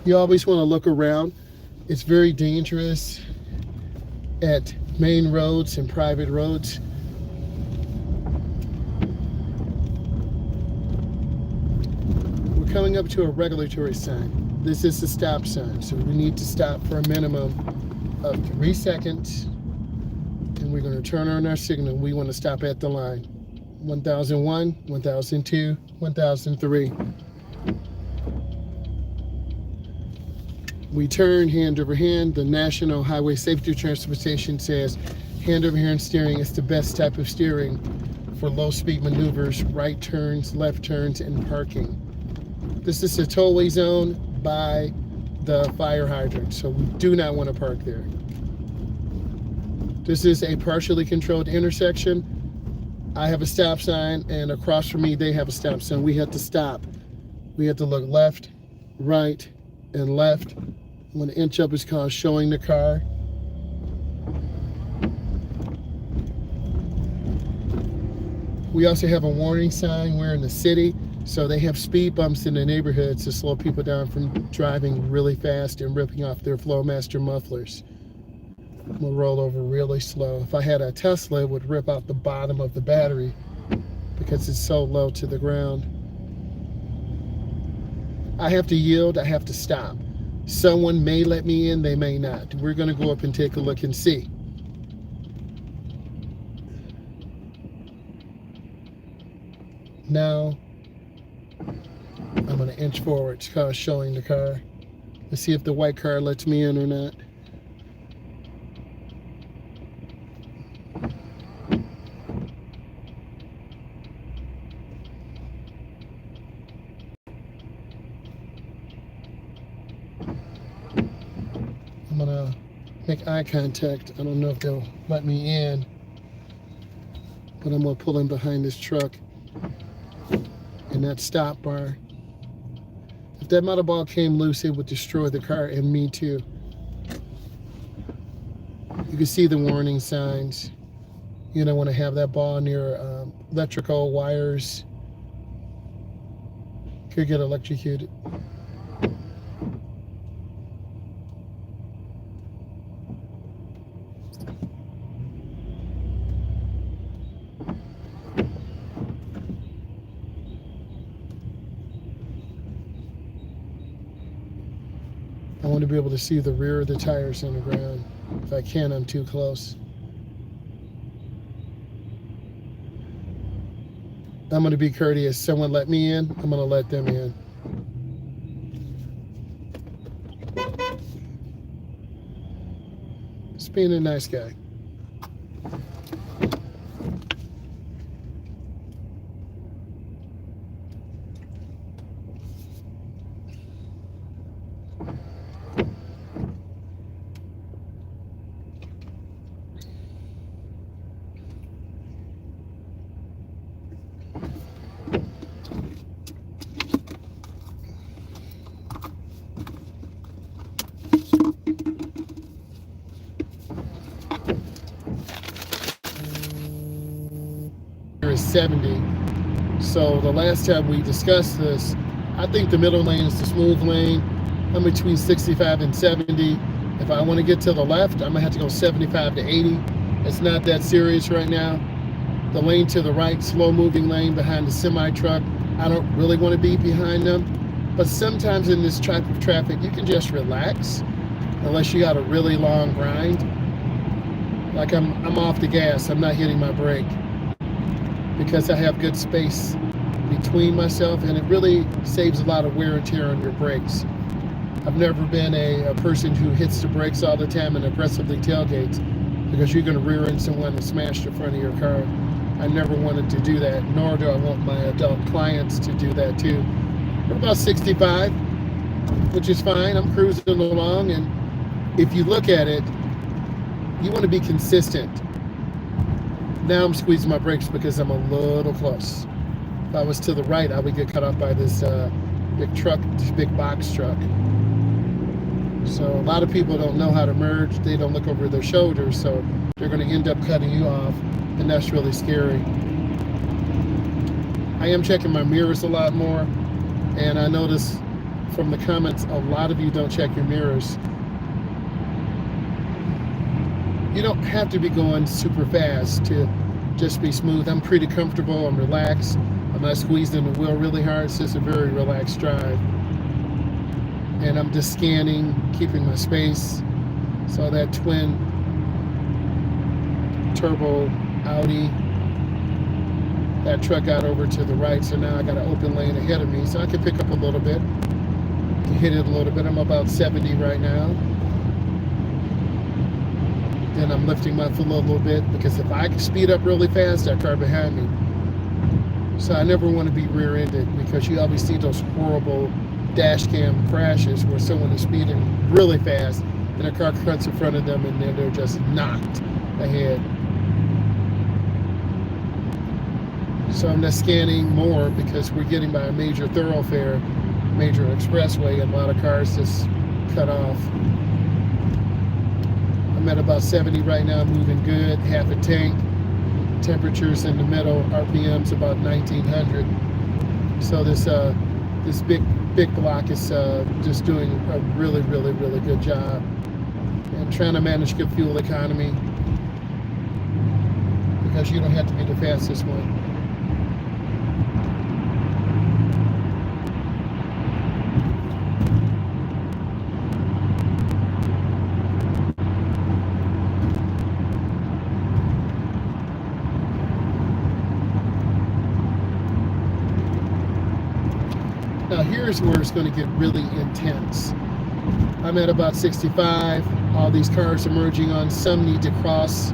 You always want to look around. It's very dangerous at main roads and private roads. We're coming up to a regulatory sign. This is the stop sign, so we need to stop for a minimum of 3 seconds, and we're going to turn on our signal. We want to stop at the line. 1001, 1002, 1003. We turn hand over hand. The National Highway Safety Transportation says hand over hand steering is the best type of steering for low speed maneuvers, right turns, left turns, and parking. This is a tollway zone by the fire hydrant, so we do not want to park there. This is a partially controlled intersection. I have a stop sign, and across from me they have a stop sign. We have to stop. We have to look left, right, and left. When an inch up is called showing the car. We also have a warning sign. We're in the city, so they have speed bumps in the neighborhoods to slow people down from driving really fast and ripping off their Flowmaster mufflers. We'll roll over really slow. If I had a Tesla, it would rip out the bottom of the battery because it's so low to the ground. I have to yield. I have to stop. Someone may let me in, they may not. We're going to go up and take a look and see. Now, I'm going to inch forward. It's called showing the car. Let's see if the white car lets me in or not. I'm gonna make eye contact. I don't know if they'll let me in, but I'm gonna pull in behind this truck and that stop bar. If that metal ball came loose, it would destroy the car and me too. You can see the warning signs. You don't want to have that ball near electrical wires. Could get electrocuted. I want to be able to see the rear of the tires on the ground. If I can, I'm too close. I'm going to be courteous. Someone let me in, I'm going to let them in. Just being a nice guy. Is 70. So the last time we discussed this, I think the middle lane is the smooth lane. I'm between 65 and 70. If I want to get to the left, I'm gonna have to go 75 to 80. It's not that serious right now. The lane to the right, slow moving lane behind the semi truck, I don't really want to be behind them. But sometimes in this type of traffic, you can just relax unless you got a really long grind. Like I'm off the gas, I'm not hitting my brake, because I have good space between myself, and it really saves a lot of wear and tear on your brakes. I've never been a person who hits the brakes all the time and aggressively tailgates, because you're going to rear end someone and smash the front of your car. I never wanted to do that, nor do I want my adult clients to do that too. We're about 65, which is fine. I'm cruising along, and if you look at it, you want to be consistent. Now I'm squeezing my brakes because I'm a little close. If I was to the right, I would get cut off by this big truck, this big box truck. So a lot of people don't know how to merge. They don't look over their shoulders, so they're going to end up cutting you off, and that's really scary. I am checking my mirrors a lot more, and I notice from the comments, a lot of you don't check your mirrors. You don't have to be going super fast to just be smooth. I'm pretty comfortable. I'm relaxed. I'm not squeezing the wheel really hard. It's just a very relaxed drive. And I'm just scanning, keeping my space. So that twin turbo Audi, that truck got over to the right, so now I got an open lane ahead of me, so I can pick up a little bit, hit it a little bit. I'm about 70 right now. Then I'm lifting my foot a little bit, because if I speed up really fast, that car behind me. So I never want to be rear-ended, because you always see those horrible dash cam crashes where someone is speeding really fast and a car cuts in front of them and then they're just knocked ahead. So I'm just scanning more because we're getting by a major thoroughfare, major expressway, and a lot of cars just cut off. I'm at about 70 right now, moving good, half a tank. Temperatures in the middle, RPM's about 1900. So this big block is just doing a really good job and trying to manage good fuel economy, because you don't have to be the fastest one. Now here's where it's going to get really intense. I'm at about 65. All these cars are merging on. Some need to cross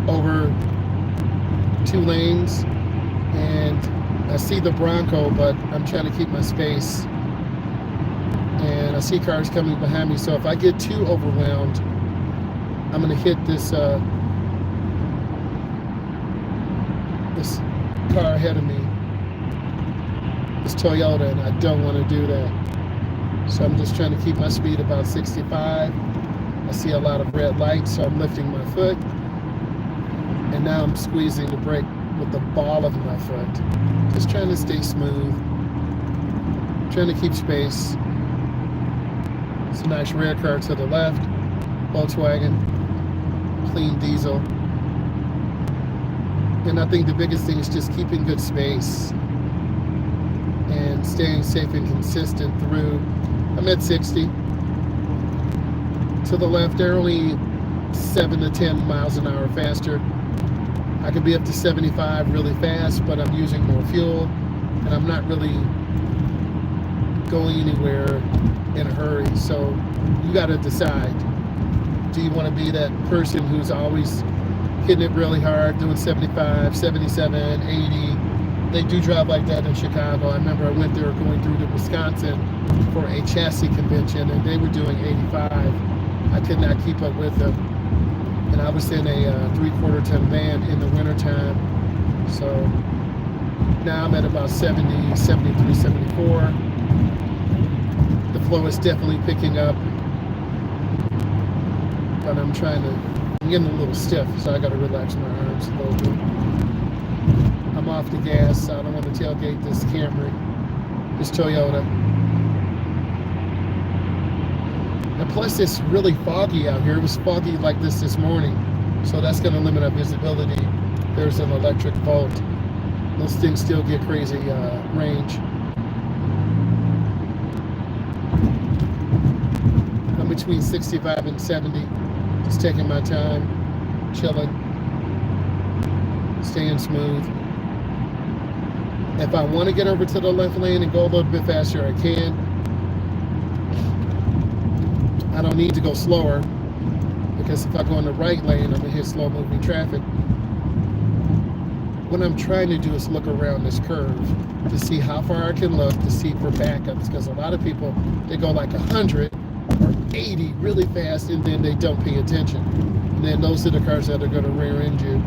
over 2 lanes. And I see the Bronco, but I'm trying to keep my space. And I see cars coming behind me. So if I get too overwhelmed, I'm going to hit this car ahead of me. This Toyota, and I don't want to do that. So I'm just trying to keep my speed about 65. I see a lot of red lights, so I'm lifting my foot. And now I'm squeezing the brake with the ball of my foot. Just trying to stay smooth. Trying to keep space. It's a nice red car to the left. Volkswagen. Clean diesel. And I think the biggest thing is just keeping good space and staying safe and consistent through. I'm at 60. To the left, they're only 7 to 10 miles an hour faster. I could be up to 75 really fast, but I'm using more fuel, and I'm not really going anywhere in a hurry. So you got to decide. Do you want to be that person who's always hitting it really hard, doing 75, 77, 80? They do drive like that in Chicago. I remember I went there going through to Wisconsin for a chassis convention, and they were doing 85. I could not keep up with them. And I was in a 3/4 ton van in the wintertime. So now I'm at about 70, 73, 74. The flow is definitely picking up. But I'm getting a little stiff, so I got to relax my arms a little bit. I'm off the gas, so I don't want to tailgate this Camry, this Toyota. And plus, it's really foggy out here. It was foggy like this morning, so that's going to limit our visibility. There's an electric Volt. Those things still get crazy range. I'm between 65 and 70, just taking my time, chilling, staying smooth. If I want to get over to the left lane and go a little bit faster, I can. I don't need to go slower, because if I go in the right lane, I'm going to hit slow moving traffic. What I'm trying to do is look around this curve to see how far I can look, to see for backups, because a lot of people, they go like 100 or 80 really fast, and then they don't pay attention. And then those are the cars that are going to rear end you.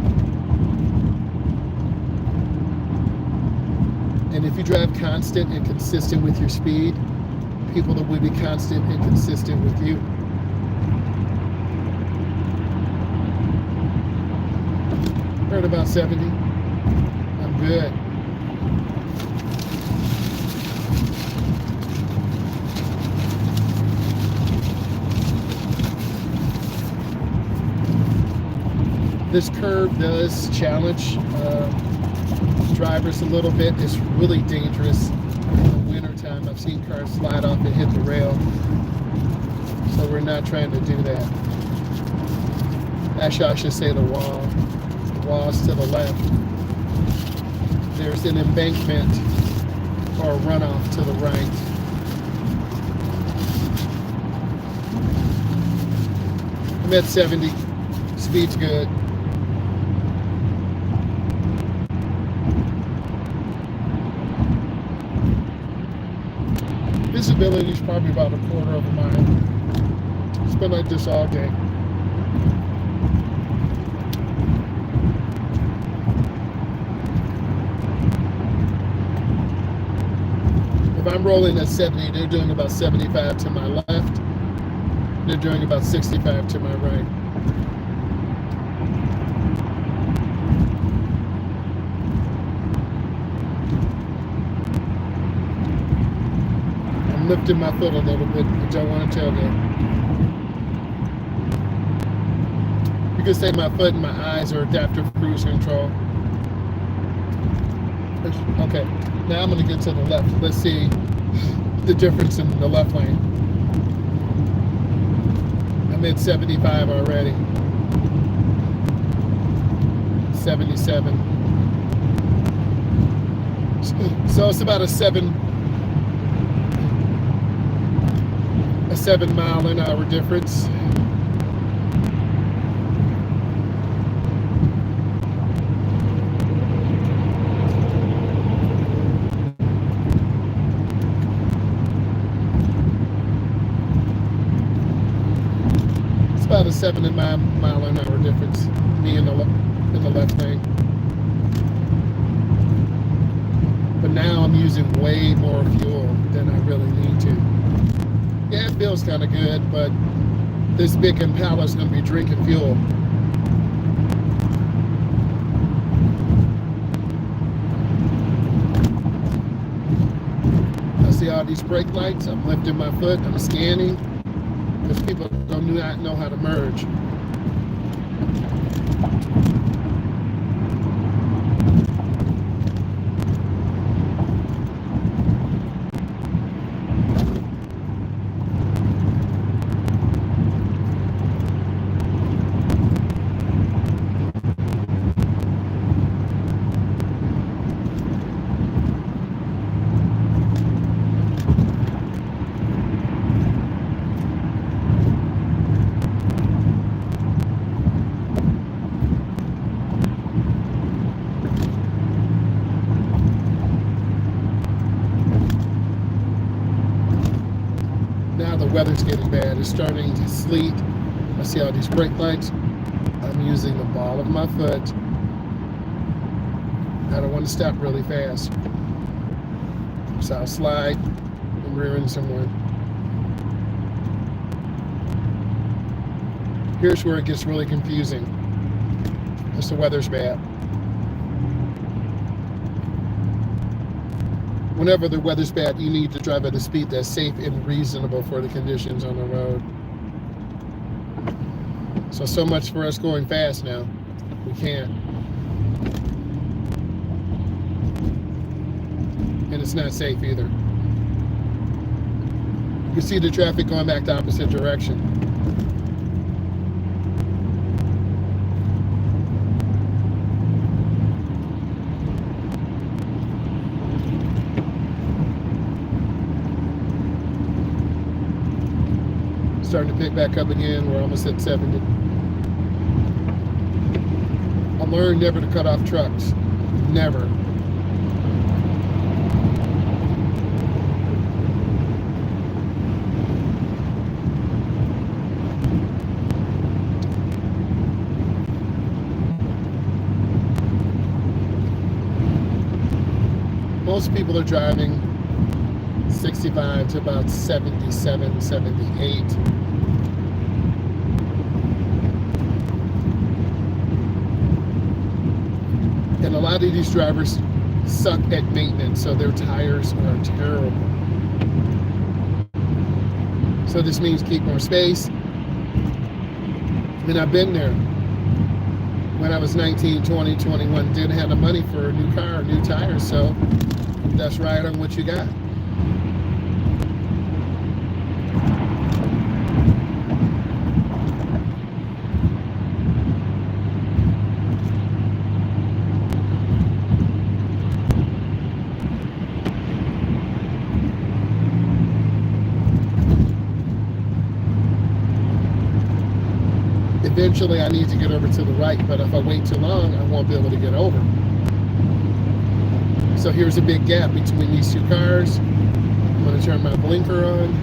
And if you drive constant and consistent with your speed, people that will be constant and consistent with you. We're at about 70. I'm good. This curve does challenge drivers a little bit. It's really dangerous in the wintertime. I've seen cars slide off and hit the rail. So we're not trying to do that. Actually, I should say the wall. The wall's to the left. There's an embankment or a runoff to the right. I'm at 70. Speed's good. Visibility is probably about a quarter of a mile. It's been like this all day. If I'm rolling at 70, they're doing about 75 to my left. They're doing about 65 to my right. I'm lifting my foot a little bit. I don't want to tailgate. You could say my foot and my eyes are adaptive cruise control. Okay, now I'm going to get to the left. Let's see the difference in the left lane. I'm at 75 already. 77. So it's about a 7 mile an hour difference. About a 7 mile an hour difference, me in the left lane. But now I'm using way more fuel than I really need to. Yeah, it feels kind of good, but this big Impala is going to be drinking fuel. I see all these brake lights. I'm lifting my foot. I'm scanning. Because people do not know how to merge. Now the weather's getting bad. It's starting to sleet. I see all these brake lights. I'm using the ball of my foot. I don't want to stop really fast. So I'll slide and rear end someone. Here's where it gets really confusing. Because the weather's bad. Whenever the weather's bad, you need to drive at a speed that's safe and reasonable for the conditions on the road. So much for us going fast now. We can't. And it's not safe either. You can see the traffic going back the opposite direction. Starting to pick back up again. We're almost at 70. I learned never to cut off trucks. Never. Most people are driving 65 to about 77, 78. And a lot of these drivers suck at maintenance, so their tires are terrible. So this means keep more space. And I've been there. when I was 19, 20, 21, didn't have the money for a new car, new tires, so that's right on what you got. Eventually I need to get over to the right, but if I wait too long, I won't be able to get over. So here's a big gap between these two cars. I'm going to turn my blinker on.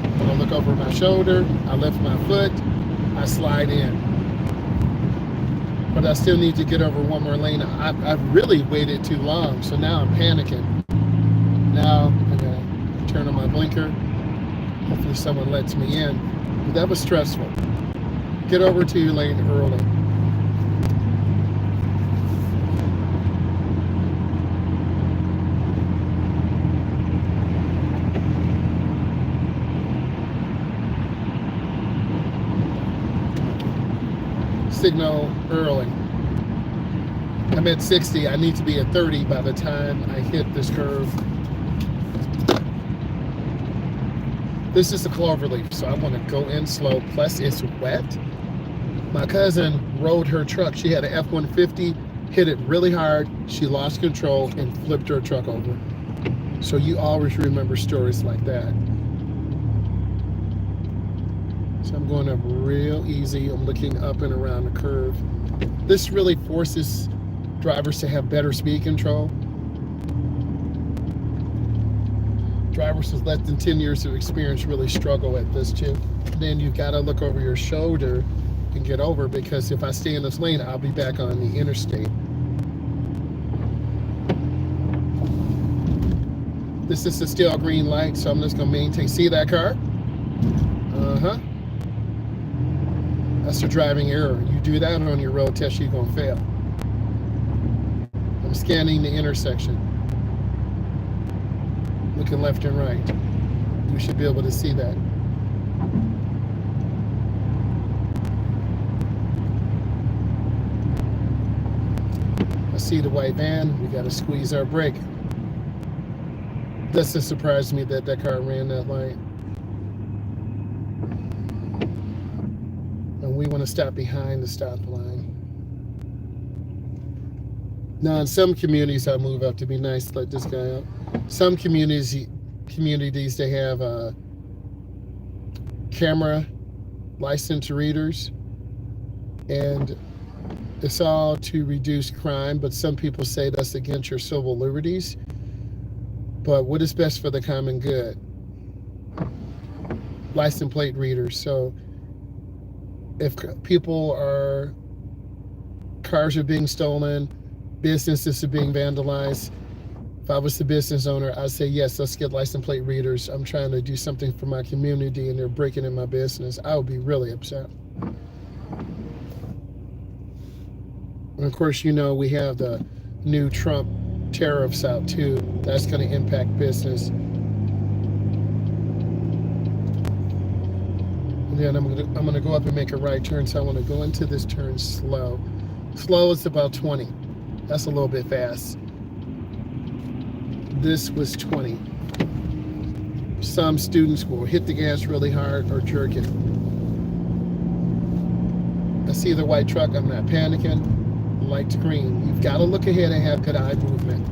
I'm going to look over my shoulder. I lift my foot. I slide in. But I still need to get over one more lane. I've really waited too long, so now I'm panicking. Now I'm going to turn on my blinker. Hopefully someone lets me in. But that was stressful. Get over to your lane early. Signal early. I'm at 60. I need to be at 30 by the time I hit this curve. This is the cloverleaf, so I want to go in slow. Plus, it's wet. My cousin rode her truck. She had an F-150, hit it really hard. She lost control and flipped her truck over. So you always remember stories like that. So I'm going up real easy. I'm looking up and around the curve. This really forces drivers to have better speed control. Drivers with less than 10 years of experience really struggle at this too. Then you've got to look over your shoulder and get over, because if I stay in this lane, I'll be back on the interstate. This is the still green light, so I'm just going to maintain. See that car? That's the driving error. You do that on your road test, you're going to fail. I'm scanning the intersection. Looking left and right. You should be able to see that. I see the white van. We got to squeeze our brake. Doesn't surprise me that that car ran that light. And we want to stop behind the stop line. Now, in some communities, I move up to be nice, let this guy out. Some communities they have camera license readers, and it's all to reduce crime, but some people say that's against your civil liberties. But what is best for the common good? License plate readers. So if cars are being stolen, businesses are being vandalized, if I was the business owner, I'd say, yes, let's get license plate readers. I'm trying to do something for my community and they're breaking in my business. I would be really upset. And of course, you know, we have the new Trump tariffs out too. That's going to impact business. And then I'm going to go up and make a right turn. So I want to go into this turn slow. Slow is about 20. That's a little bit fast. This was 20. Some students will hit the gas really hard or jerk it. I see the white truck. I'm not panicking. Light to green. You've got to look ahead and have good eye movement.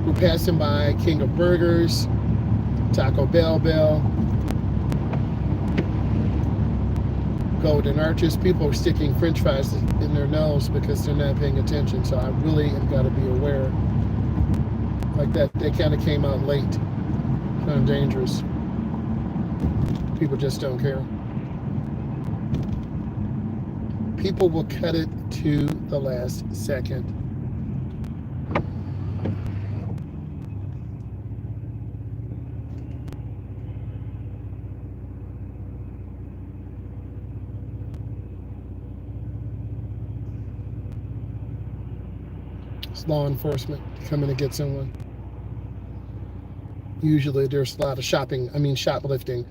We're passing by King of Burgers, Taco Bell, Golden Arches. People are sticking French fries in their nose because they're not paying attention. So I really have got to be aware. Like that, they kind of came out late. Kind of dangerous. People just don't care. People will cut it to the last second. It's law enforcement coming to get someone. Usually there's a lot of shoplifting.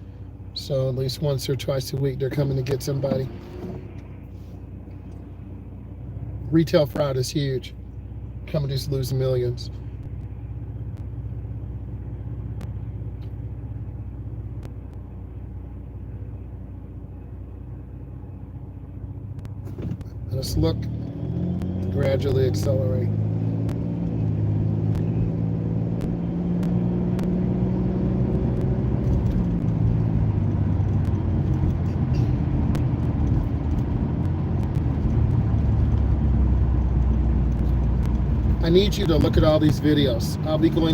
So at least once or twice a week, they're coming to get somebody. Retail fraud is huge. Companies lose millions. Let us look and gradually accelerate. I need you to look at all these videos. I'll be going